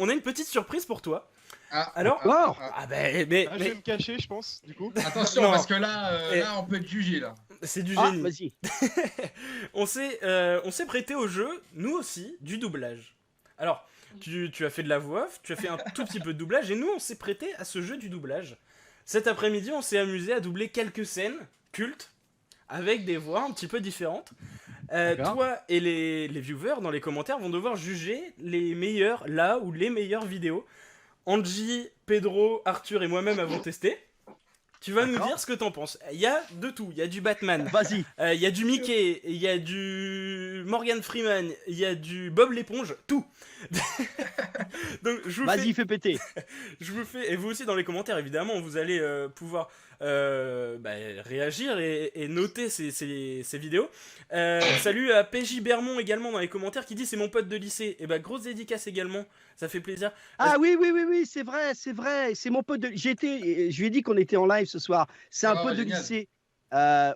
on a une petite surprise pour toi. Ah, Alors, ah, mais Je vais me cacher, je pense, du coup. attention, Non. parce que là, Et- là, on peut te juger, là. c'est du Ah, génie. vas-y. On s'est prêté au jeu, nous aussi, du doublage. Alors, tu as fait de la voix off, tu as fait un tout petit peu de doublage, et nous, on s'est prêté à ce jeu du doublage. Cet après-midi, on s'est amusé à doubler quelques scènes cultes, avec des voix un petit peu différentes. D'accord. Toi et les viewers, dans les commentaires, vont devoir juger les meilleures, là, ou les meilleures vidéos. Angie, Pedro, Arthur et moi-même avons testé. Tu vas nous D'accord. dire ce que t'en penses. Il y a de tout. Il y a du Batman, Vas-y. il y a du Mickey, il y a du Morgan Freeman, il y a du Bob l'éponge, tout. Donc Vas-y, fais péter. je vous fais, et vous aussi dans les commentaires évidemment, vous allez pouvoir réagir et noter ces vidéos. Salut à PJ Bermond également dans les commentaires qui dit c'est mon pote de lycée. Et bah grosse dédicace également, ça fait plaisir. Ah oui, c'est vrai, c'est mon pote de... Je lui ai dit qu'on était en live ce soir. C'est un Ah, pote de génial. lycée,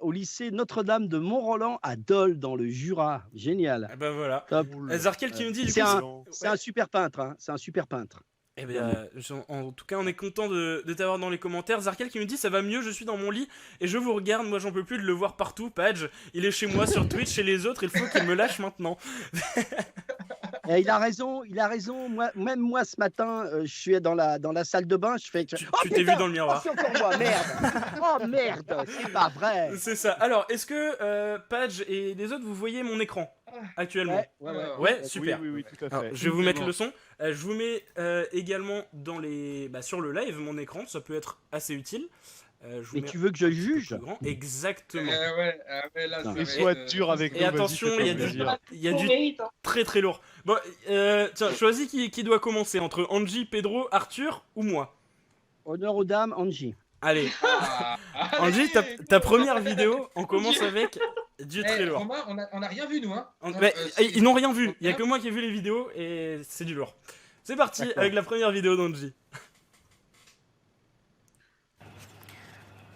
au lycée Notre-Dame de Mont-Roland à Dole, dans le Jura. Génial. Ah bah voilà. Top. Zarkel qui nous dit du C'est coup, un- C'est un super peintre, hein. C'est un super peintre. Eh bien, en tout cas, on est content de t'avoir dans les commentaires. Zarkel qui me dit ça va mieux, je suis dans mon lit et je vous regarde. Moi, j'en peux plus de le voir partout. Padge, il est chez moi sur Twitch, chez les autres. Il faut qu'il me lâche maintenant. Et il a raison, il a raison. Même moi, ce matin, je suis dans la salle de bain, je fais... Tu Oh, t'es vu putain, dans le miroir. c'est encore moi, merde. Oh merde, c'est pas vrai. C'est ça. Alors, est-ce que Padge et les autres, vous voyez mon écran actuellement? Ouais, super. Oui, tout à Alors, fait. je vais vous mettre bon. le son. Je vous mets également sur le live mon écran. Ça peut être assez utile. Je vous Mais mets tu veux que je un petit peu juge? plus grand. Exactement. Là, Non. ça Et va sois être, dur avec nous. Et vas-y, attention, fais-toi il y a du- plaisir. Il y a On du mérite, hein. très très lourd. Bon, tiens, choisis qui doit commencer entre Angie, Pedro, Arthur ou moi. Honneur aux dames, Angie. Allez, Ah, Angie, allez. ta première vidéo, on commence avec du Eh, très lourd. Romain, on a rien vu, nous, hein. Ils n'ont rien vu, il n'y a que moi qui ai vu les vidéos et c'est du lourd. C'est parti D'accord. avec la première vidéo d'Angie.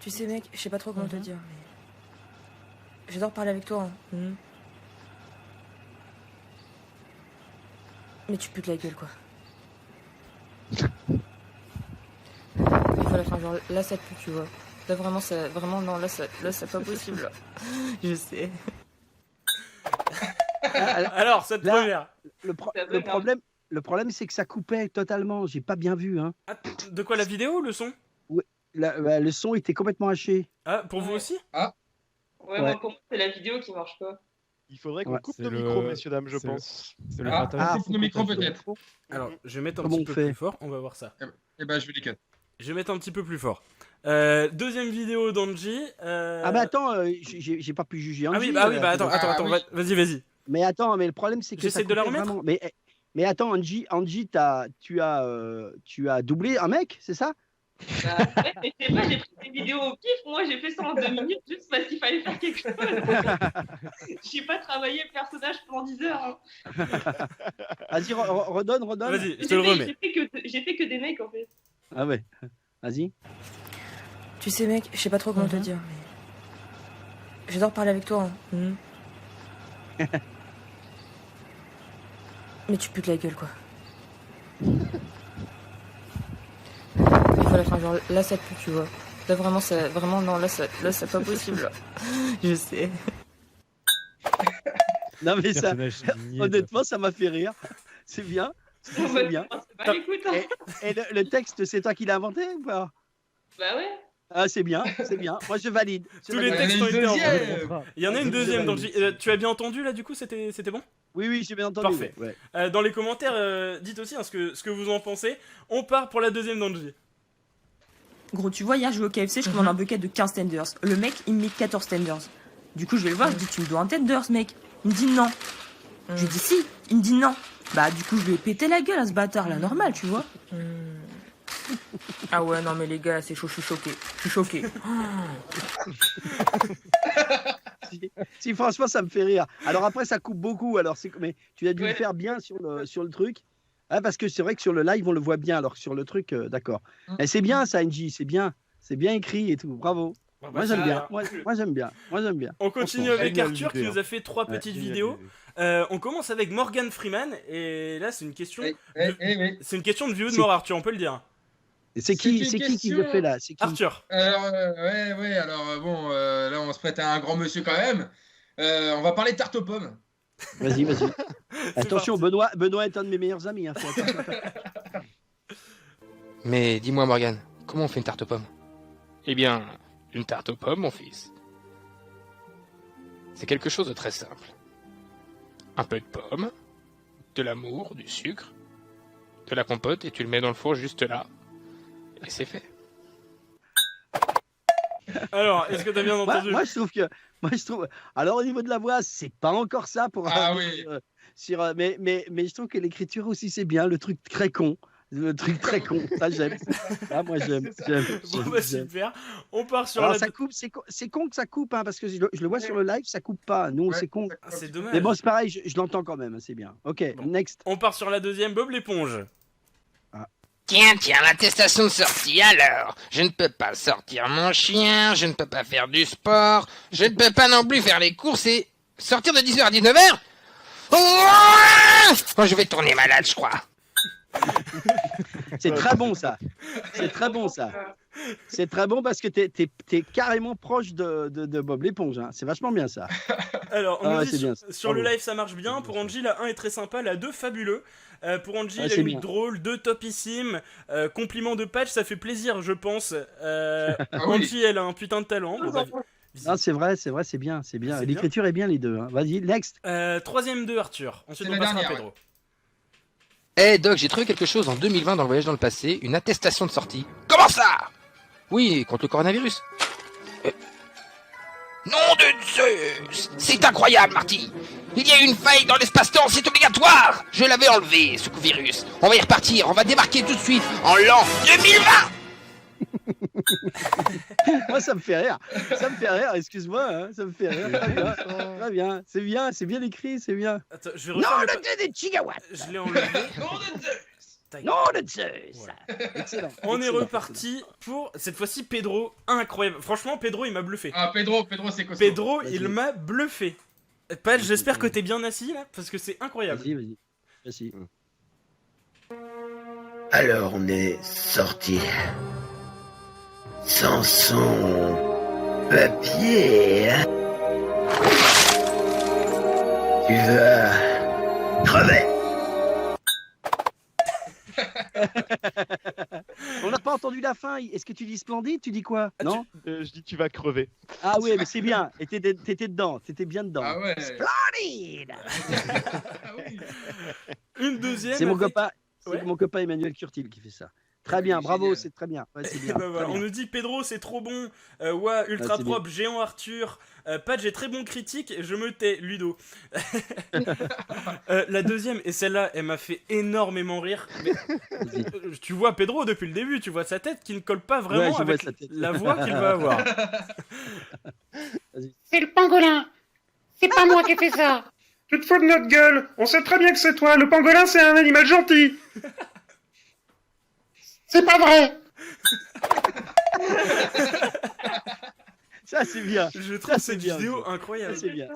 Tu sais mec, je sais pas trop comment te dire, mais j'adore parler avec toi. Hein. Mais tu putes la gueule quoi. Voilà, enfin genre là ça pue tu vois. Là vraiment non là c'est pas possible. Là. Je sais. Alors, cette Là- première. Le problème, c'est que ça coupait totalement. J'ai pas bien vu. Hein. Ah, de quoi, la vidéo ou le son? Le son était complètement haché. Ah, pour vous Ouais. aussi? Ouais, Ouais. moi, pour moi, c'est la vidéo qui marche pas. Il faudrait qu'on Ouais. coupe C'est nos le- micros, messieurs, dames, je c'est- pense. C'est le Ah, matin. coupe nos micros, peut-être. Alors, je vais mettre un Comment petit on peu fait plus fort, on va voir ça. Eh ben, je vais les cut. Je vais mettre un petit peu plus fort. Deuxième vidéo d'Angie. Ah bah attends, j'ai pas pu juger Angie. Attends, oui. vas-y. Mais attends, mais le problème c'est que J'essaie ça de la coupait remettre. vraiment. Mais attends, Angie, tu as doublé un mec, c'est ça? Bah, ouais, mais c'est vrai, j'ai pris des vidéos au pif. Moi, j'ai fait ça en 2 minutes juste parce qu'il fallait faire quelque chose. J'ai pas travaillé le personnage pendant 10 heures. Hein. Vas-y, redonne. Vas-y, je te le remets. J'ai fait que des mecs en fait. Ah ouais, vas-y. Tu sais mec, je sais pas trop comment te dire, mais j'adore parler avec toi. Hein. Mais tu putes la gueule quoi. Voilà, enfin genre là ça pue tu vois. Là vraiment non là c'est pas possible. Là. Je sais. Non mais ça, Personnage signé, honnêtement, ça m'a fait rire. C'est bien, c'est bien. C'est pas l'écoute. Hein. Et le texte, c'est toi qui l'as inventé ou pas? Bah ouais. Ah, c'est bien. Moi, je valide. Tous les Il y en a textes une ont été deuxième. enregistrés. Il y en a une deuxième d'Angie. Tu as bien entendu là, du coup, c'était bon? Oui, j'ai bien entendu. Parfait. Ouais. Dans les commentaires, dites aussi hein, ce que vous en pensez. On part pour la deuxième d'Angie. Gros, tu vois, hier, je vais au KFC, je commande un bucket de 15 tenders. Le mec, il me met 14 tenders. Du coup, je vais le voir, je dis, tu me dois un tenders, mec. Il me dit non. Je lui dis si. Il me dit non. Bah, du coup, je lui ai pété la gueule à ce bâtard, là, normal, tu vois. Ah ouais non mais les gars c'est chaud, je suis choqué. Si, franchement, ça me fait rire. Alors après, ça coupe beaucoup. Alors, mais tu as dû le Ouais. faire bien sur le truc. Ah, parce que c'est vrai que sur le live, on le voit bien. Alors, sur le truc, d'accord. Et c'est bien, ça, NJ. C'est bien. C'est bien écrit et tout. Bravo. Bah, Moi c'est j'aime bien. bien. Moi j'aime bien. Moi j'aime bien. On continue Franchement, avec génial Arthur qui l'idée, nous a fait 3 Ouais, petites Génial vidéos. l'idée. On commence avec Morgan Freeman et là c'est une question. Oui. C'est une question de vie ou de C'est- mort, Arthur, on peut le dire. Et c'est C'est qui, une c'est qui le question. fait là? C'est qui? Arthur. Alors, ouais, alors bon, là on se prête à un grand monsieur quand même. On va parler de tarte aux pommes. Vas-y, vas-y. C'est Attention, parti. Benoît est un de mes meilleurs amis. Hein. Faut attention. Mais dis-moi, Morgane, comment on fait une tarte aux pommes? Eh bien, une tarte aux pommes, mon fils. C'est quelque chose de très simple. Un peu de pommes, de l'amour, du sucre, de la compote, et tu le mets dans le four juste là. Et c'est fait. Alors, est-ce que t'as bien entendu? Moi, je trouve. Alors, au niveau de la voix, c'est pas encore ça pour. Ah oui. Mais je trouve que l'écriture aussi, c'est bien. Le truc très con. Le truc très con. Ça, j'aime. Ah, moi, j'aime. Bon, bah, super. On part sur Alors, la. ça coupe. C'est con que ça coupe, hein, parce que je le vois sur le live, ça coupe pas. Nous, Ouais, c'est con. Ah, c'est dommage. Mais bon, c'est pareil, je l'entends quand même. C'est bien. Ok, Bon. next. On part sur la deuxième, Bob l'éponge. Tiens, l'attestation de sortie alors. Je ne peux pas sortir mon chien, je ne peux pas faire du sport, je ne peux pas non plus faire les courses et sortir de 10h à 19h. Oh, je vais tourner malade, je crois. C'est très bon, ça. C'est très bon, ça. C'est très bon parce que t'es carrément proche de Bob l'éponge. Hein. C'est vachement bien, ça. Alors, on Ah nous ouais, dit c'est bien, sur le bravo. live ça marche bien. Pour Angie, la 1 est très sympa, la 2 fabuleux. Pour Angie, Ah, la c'est 1 bien. drôle, 2 topissime. Compliment de patch, ça fait plaisir, je pense. Ah oui. Angie, elle a un putain de talent. Bon, bah, Non, c'est vrai, c'est bien. C'est L'écriture est bien, les deux. Hein. Vas-y, next. troisième de Arthur. Ensuite, C'est on la passera à dernière, Pedro. Eh Doc, j'ai trouvé quelque chose en 2020 dans le voyage dans le passé, une attestation de sortie. Comment ça? Oui, contre le coronavirus. Nom de Zeus! C'est incroyable, Marty! Il y a une faille dans l'espace-temps, c'est obligatoire! Je l'avais enlevé, ce virus. On va y repartir, on va débarquer tout de suite en l'an 2020! Moi, ça me fait rire. Ça me fait rire, excuse-moi. Hein. Ça me fait rire. Très bien. C'est bien écrit, c'est bien. Attends, je vais Non, refaire le le Dieu des gigawatts. Je l'ai enlevé. Nom de Zeus. Tac. Non, le Zeus. Voilà. Excellent. On est excellent, reparti pour cette fois-ci Pedro. Incroyable. Franchement, Pedro, il m'a bluffé. Ah, Pedro, c'est costaud. Pedro, Vas-y. il m'a bluffé. Pat, j'espère que t'es bien assis là, parce que c'est incroyable. Vas-y. Vas-y. Alors on est sorti sans son papier. Hein. Tu vas crever. On n'a pas entendu la fin. Est-ce que tu dis splendide? Tu dis quoi? Ah, Non. Je dis tu vas crever. Ah oui, mais c'est bien. Et t'étais dedans. T'étais bien dedans. Ah ouais. Splendide. Ah oui. Une deuxième. C'est mon avec- copain. Ouais. C'est mon copain Emmanuel Curtil qui fait ça. Très bien, bravo, Génial. c'est très bien. Ouais, c'est Et bien. bah voilà, très on bien. nous dit Pedro c'est trop bon, ouais ultra Ouais, c'est propre, géant Arthur, Pat j'ai très bon critique, je me tais Ludo. La deuxième et celle-là elle m'a fait énormément rire. Mais, Vas-y. tu vois Pedro depuis le début, tu vois sa tête qui ne colle pas vraiment Ouais, je vois avec sa tête. la voix qu'il va avoir. C'est le pangolin. C'est pas moi qui ai fait ça. Tu te fous de notre gueule. On sait très bien que c'est toi. Le pangolin, c'est un animal gentil. C'est pas vrai. Ça, c'est bien. Je trouve Ça, c'est cette bien, vidéo ça. incroyable. Ça, c'est bien.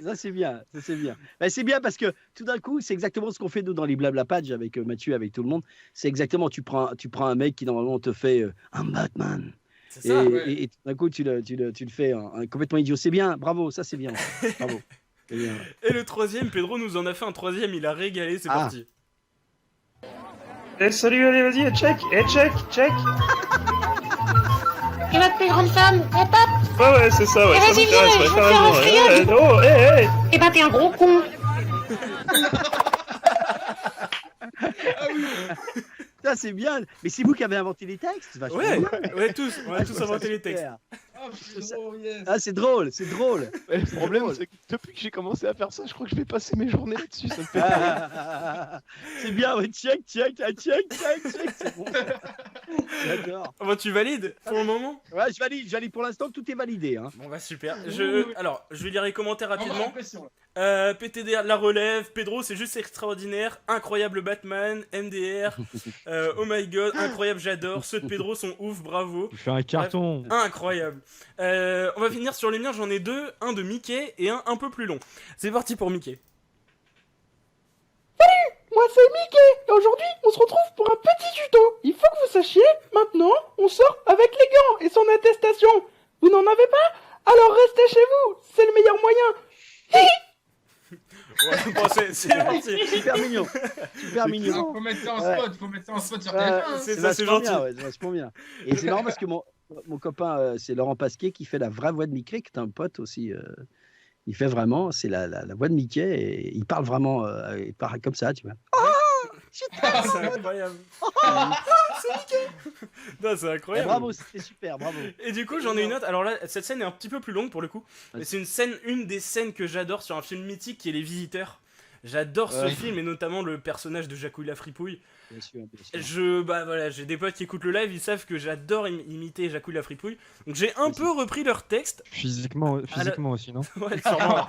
Ça, c'est bien. Ça, c'est bien. Ben, c'est bien parce que tout d'un coup, c'est exactement ce qu'on fait nous dans les blabla patch avec Mathieu, avec tout le monde. C'est exactement, tu prends un mec qui normalement te fait un Batman. C'est Et, ça. ouais. et tout d'un coup, tu le fais un complètement idiot. C'est bien. Bravo. Ça, c'est bien. Bravo. C'est bien. Et le troisième, Pedro nous en a fait un troisième, il a régalé, c'est Ah. parti. Eh, salut, allez, vas-y, check. Check. Et ma plus grande femme, hop hop. Ouais, c'est ça, ouais. Eh, ça vas-y, m'intéresse, viens, ouais, je t'as veux faire un raison, friand. Oh, hé. Eh ben t'es un gros con. Ça, c'est bien. Mais c'est vous qui avez inventé les textes. C'est vachement Ouais, bien. ouais, tous, on a Ah, tous ça, inventé les textes. super. Ah, Pedro, yes. Ah, c'est drôle. C'est drôle. Ouais, le problème, c'est que depuis que j'ai commencé à faire ça, je crois que je vais passer mes journées là-dessus. Ça me fait C'est bien, ouais, check, c'est bon. J'adore. Bah, tu valides pour le moment? Ouais, je valide pour l'instant, tout est validé. Hein. Bon bah super. Oui. Alors, je vais lire les commentaires On va rapidement. impression. PTDR la relève, Pedro c'est juste extraordinaire, incroyable Batman, MDR, oh my god, incroyable j'adore, ceux de Pedro sont ouf, bravo. Tu fais un carton. Incroyable. On va finir sur les miens, j'en ai deux, un de Mickey et un peu plus long. C'est parti pour Mickey. Moi c'est Mickey, et aujourd'hui on se retrouve pour un petit tuto. Il faut que vous sachiez, maintenant, on sort avec les gants et son attestation. Vous n'en avez pas? Alors restez chez vous, c'est le meilleur moyen. Ouais, bon, c'est parti. Super mignon. Super mignon. Faut mettre ça en Ouais. spot, faut mettre ça en spot sur Ouais, TF1. C'est ça, c'est vachement gentil. bien, ouais, c'est vachement bien. Et c'est marrant parce que mon copain, c'est Laurent Pasquier qui fait la vraie voix de Mickey, qui est un pote aussi. Il fait vraiment, c'est la voix de Mickey et il parle vraiment, il parle comme ça, tu vois. C'est incroyable. C'est Mickey. Non, c'est incroyable. Bravo, c'était super, bravo. Et du coup, j'en ai une autre. Alors là, cette scène est un petit peu plus longue pour le coup. Mais c'est une des scènes que j'adore sur un film mythique qui est Les Visiteurs. J'adore ce film et notamment le personnage de Jacouille la fripouille. Bien sûr, bien sûr. Voilà, j'ai des potes qui écoutent le live, ils savent que j'adore imiter Jacouille la fripouille. Donc j'ai un peu repris leur texte. Physiquement aussi, non? Ouais, sûrement.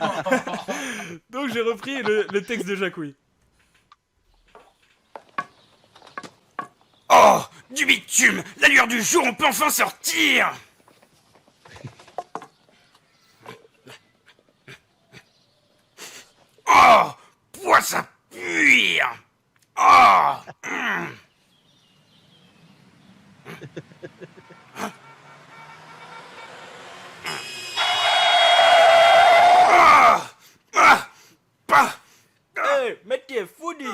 Donc j'ai repris le texte de Jacouille. Oh, du bitume, la lueur du jour, on peut enfin sortir. Oh, poisse à cuire. Oh. Hey, mec qui est foodie.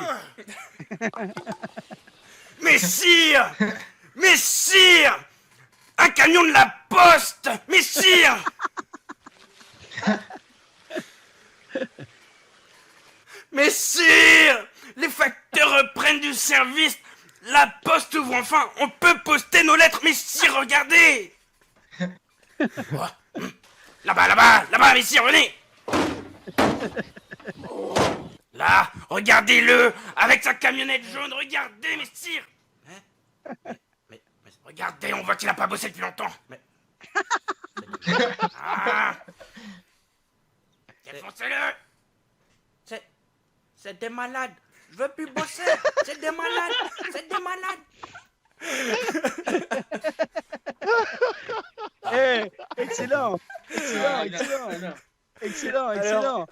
Mais sire! Mais sire! Un camion de la poste! Mais sire! Mais sire! Les facteurs reprennent du service! La poste ouvre enfin! On peut poster nos lettres! Mais sire, regardez! Oh. Là-bas, mais sire, venez! Là, regardez-le! Avec sa camionnette jaune, regardez, mais sire! Mais regardez, on voit qu'il a pas bossé depuis longtemps. Mais... Ah. Défoncez-le! C'est des malades. Je veux plus bosser. C'est des malades. C'est des malades. Hey, excellent. Excellent.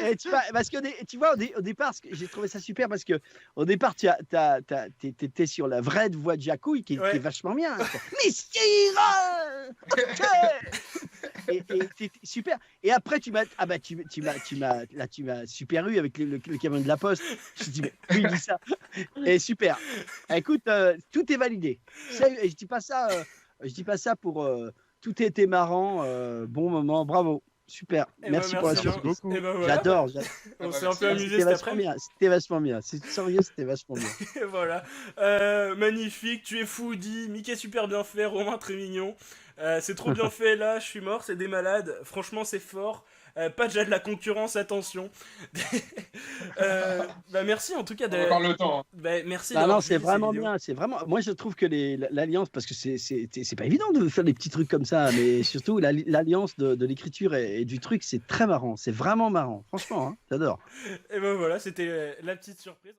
Et parce que tu vois, au départ, j'ai trouvé ça super parce que au départ, t'étais sur la vraie voix de Jacouille qui est vachement bien. Mystère. Et c'était super. Et après, tu m'as super eu avec le camion de la Poste. Je me suis dit, mais oui, il dit ça. Et super. Écoute, tout est validé. Et je dis pas ça pour tout était marrant, bon moment, bravo. Super, merci pour la surprise. Voilà. J'adore. On s'est un peu amusé cet après-midi. C'était vachement bien. C'est sérieux, c'était vachement bien. Et voilà. Magnifique, tu es foodie, Mickey super bien fait, Romain très mignon. C'est trop bien fait là, je suis mort, c'est des malades. Franchement, c'est fort. Pas déjà de la concurrence, attention. Merci en tout cas. Encore le temps. Merci. Non, c'est vraiment bien. C'est vraiment. Moi, je trouve que l'alliance, parce que c'est pas évident de faire des petits trucs comme ça, mais surtout l'alliance de l'écriture et du truc, c'est très marrant. C'est vraiment marrant. Franchement, hein, j'adore. Et ben voilà, c'était la petite surprise.